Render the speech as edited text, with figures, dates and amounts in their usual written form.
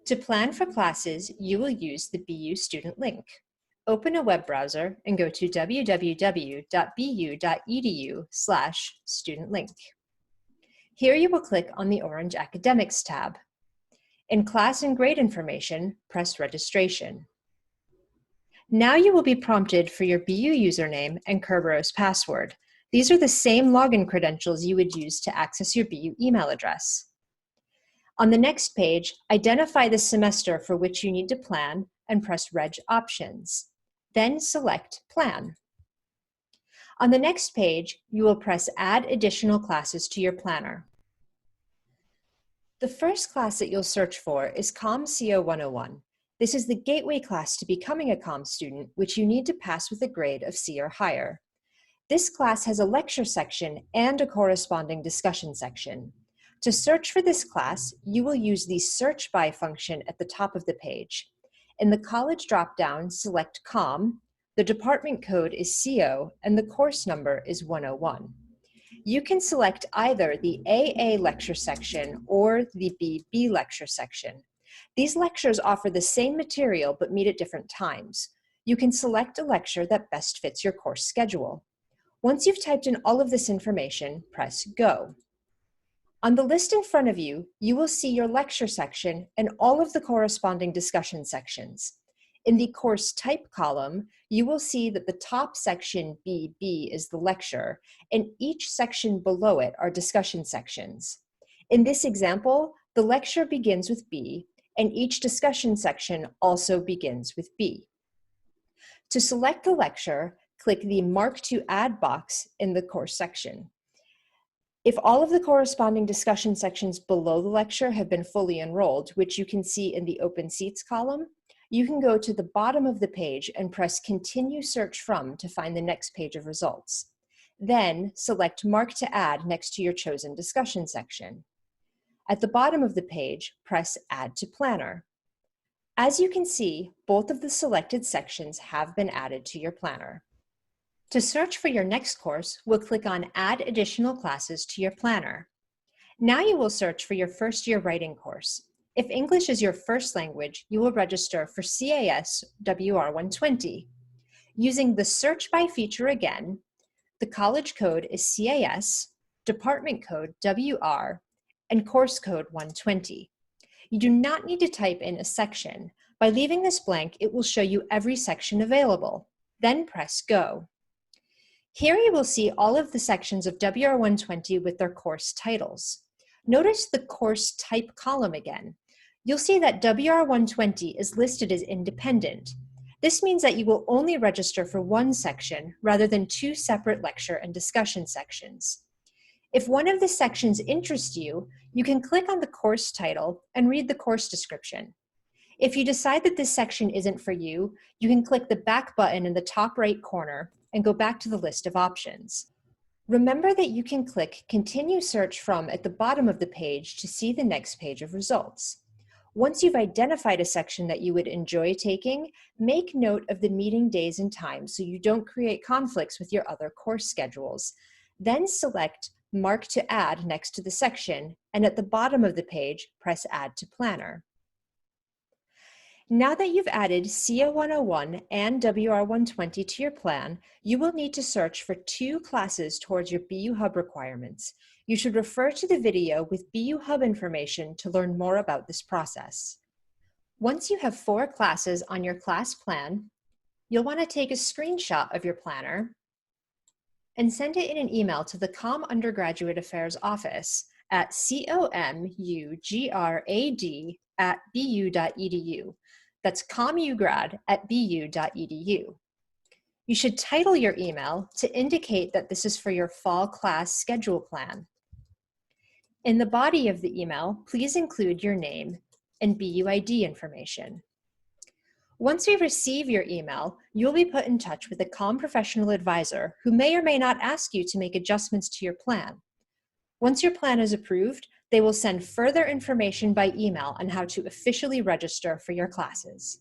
To plan for classes, you will use the BU Student Link. Open a web browser and go to www.bu.edu/studentlink. Here you will click on the orange Academics tab. In Class and Grade Information, press Registration. Now you will be prompted for your BU username and Kerberos password. These are the same login credentials you would use to access your BU email address. On the next page, identify the semester for which you need to plan and press Reg Options. Then select Plan. On the next page, you will press Add Additional Classes to your planner. The first class that you'll search for is CommCO 101. This is the gateway class to becoming a comm student, which you need to pass with a grade of C or higher. This class has a lecture section and a corresponding discussion section. To search for this class, you will use the Search By function at the top of the page. In the college dropdown, select COM, the department code is CO, and the course number is 101. You can select either the AA lecture section or the BB lecture section. These lectures offer the same material but meet at different times. You can select a lecture that best fits your course schedule. Once you've typed in all of this information, press Go. On the list in front of you, you will see your lecture section and all of the corresponding discussion sections. In the course type column, you will see that the top section BB is the lecture, and each section below it are discussion sections. In this example, the lecture begins with B, and each discussion section also begins with B. To select the lecture, click the Mark to Add box in the course section. If all of the corresponding discussion sections below the lecture have been fully enrolled, which you can see in the Open Seats column, you can go to the bottom of the page and press Continue Search From to find the next page of results. Then select Mark to Add next to your chosen discussion section. At the bottom of the page, press Add to Planner. As you can see, both of the selected sections have been added to your planner. To search for your next course, we'll click on Add Additional Classes to your planner. Now you will search for your first year writing course. If English is your first language, you will register for CAS WR120. Using the Search By feature again, the college code is CAS, department code WR, and course code 120. You do not need to type in a section. By leaving this blank, it will show you every section available. Then press Go. Here you will see all of the sections of WR120 with their course titles. Notice the course type column again. You'll see that WR120 is listed as independent. This means that you will only register for one section rather than two separate lecture and discussion sections. If one of the sections interests you, you can click on the course title and read the course description. If you decide that this section isn't for you, you can click the back button in the top right corner and go back to the list of options. Remember that you can click Continue Search From at the bottom of the page to see the next page of results. Once you've identified a section that you would enjoy taking, make note of the meeting days and times so you don't create conflicts with your other course schedules. Then select Mark to Add next to the section, and at the bottom of the page, press Add to Planner. Now that you've added CO101 and WR120 to your plan, you will need to search for two classes towards your BU Hub requirements. You should refer to the video with BU Hub information to learn more about this process. Once you have 4 classes on your class plan, you'll want to take a screenshot of your planner and send it in an email to the COM Undergraduate Affairs office at comugrad@bu.edu. That's comugrad@bu.edu. You should title your email to indicate that this is for your fall class schedule plan. In the body of the email, please include your name and BU ID information. Once we receive your email, you'll be put in touch with a COM professional advisor who may or may not ask you to make adjustments to your plan. Once your plan is approved, they will send further information by email on how to officially register for your classes.